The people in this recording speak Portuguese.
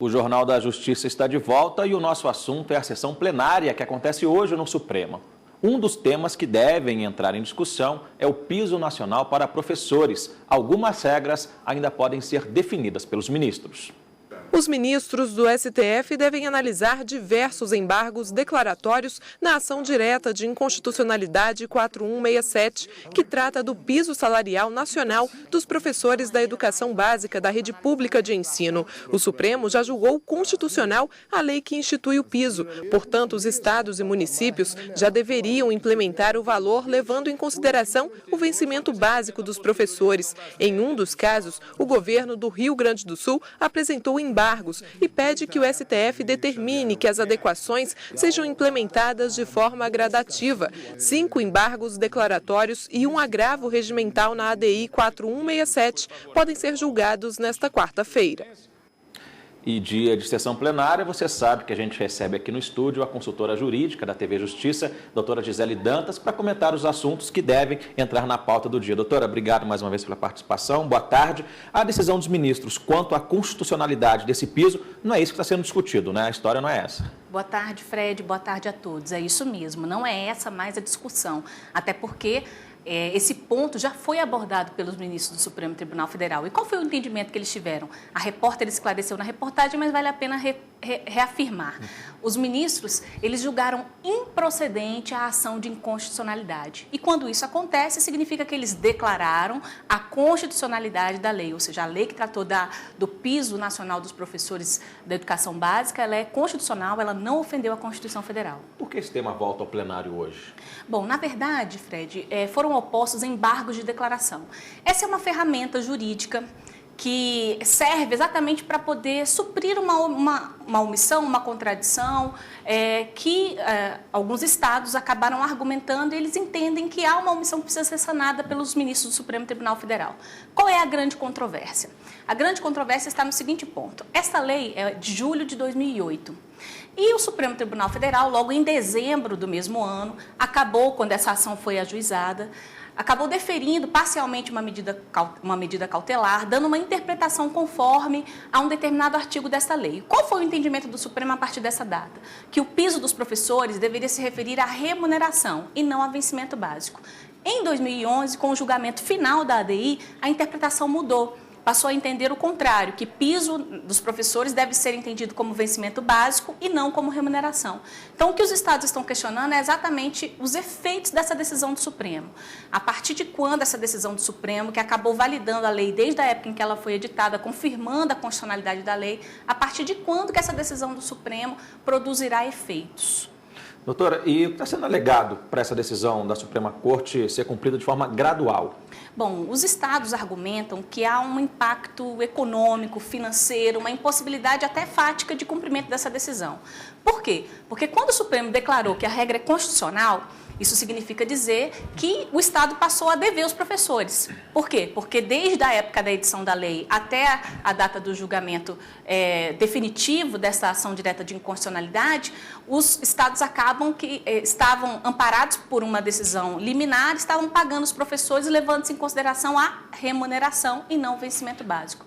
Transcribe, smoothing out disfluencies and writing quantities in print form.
O Jornal da Justiça está de volta e o nosso assunto é a sessão plenária que acontece hoje no Supremo. Um dos temas que devem entrar em discussão é o piso nacional para professores. Algumas regras ainda podem ser definidas pelos ministros. Os ministros do STF devem analisar diversos embargos declaratórios na ação direta de inconstitucionalidade 4167, que trata do piso salarial nacional dos professores da educação básica da rede pública de ensino. O Supremo já julgou constitucional a lei que institui o piso. Portanto, os estados e municípios já deveriam implementar o valor levando em consideração o vencimento básico dos professores. Em um dos casos, o governo do Rio Grande do Sul apresentou embargos e pede que o STF determine que as adequações sejam implementadas de forma gradativa. 5 embargos declaratórios e um agravo regimental na ADI 4167 podem ser julgados nesta quarta-feira. E dia de sessão plenária, você sabe que a gente recebe aqui no estúdio a consultora jurídica da TV Justiça, doutora Gisele Dantas, para comentar os assuntos que devem entrar na pauta do dia. Doutora, obrigado mais uma vez pela participação. Boa tarde. A decisão dos ministros quanto à constitucionalidade desse piso, não é isso que está sendo discutido, né? A história não é essa. Boa tarde, Fred. Boa tarde a todos. É isso mesmo, não é essa mais a discussão. Até porque esse ponto já foi abordado pelos ministros do Supremo Tribunal Federal. E qual foi o entendimento que eles tiveram? A repórter esclareceu na reportagem, mas vale a pena reafirmar. Os ministros, eles julgaram improcedente a ação de inconstitucionalidade. E quando isso acontece, significa que eles declararam a constitucionalidade da lei, ou seja, a lei que tratou do piso nacional dos professores da educação básica, ela é constitucional, ela não ofendeu a Constituição Federal. Por que esse tema volta ao plenário hoje? Bom, na verdade, Fred, foram opostos embargos de declaração. Essa é uma ferramenta jurídica que serve exatamente para poder suprir uma omissão, uma contradição, que alguns estados acabaram argumentando e eles entendem que há uma omissão que precisa ser sanada pelos ministros do Supremo Tribunal Federal. Qual é a grande controvérsia? A grande controvérsia está no seguinte ponto. Essa lei é de julho de 2008. E o Supremo Tribunal Federal, logo em dezembro do mesmo ano, acabou, quando essa ação foi ajuizada, acabou deferindo parcialmente uma medida cautelar, dando uma interpretação conforme a um determinado artigo dessa lei. Qual foi o entendimento do Supremo a partir dessa data? Que o piso dos professores deveria se referir à remuneração e não a vencimento básico. Em 2011, com o julgamento final da ADI, a interpretação mudou. Passou a entender o contrário, que piso dos professores deve ser entendido como vencimento básico e não como remuneração. Então, o que os estados estão questionando é exatamente os efeitos dessa decisão do Supremo. A partir de quando essa decisão do Supremo, que acabou validando a lei desde a época em que ela foi editada, confirmando a constitucionalidade da lei, a partir de quando que essa decisão do Supremo produzirá efeitos? Doutora, e o que está sendo alegado para essa decisão da Suprema Corte ser cumprida de forma gradual? Bom, os estados argumentam que há um impacto econômico, financeiro, uma impossibilidade até fática de cumprimento dessa decisão. Por quê? Porque quando o Supremo declarou que a regra é constitucional, isso significa dizer que o Estado passou a dever os professores. Por quê? Porque desde a época da edição da lei até a data do julgamento definitivo dessa ação direta de inconstitucionalidade, os Estados acabam que estavam amparados por uma decisão liminar, estavam pagando os professores e levando-se em consideração a remuneração e não o vencimento básico.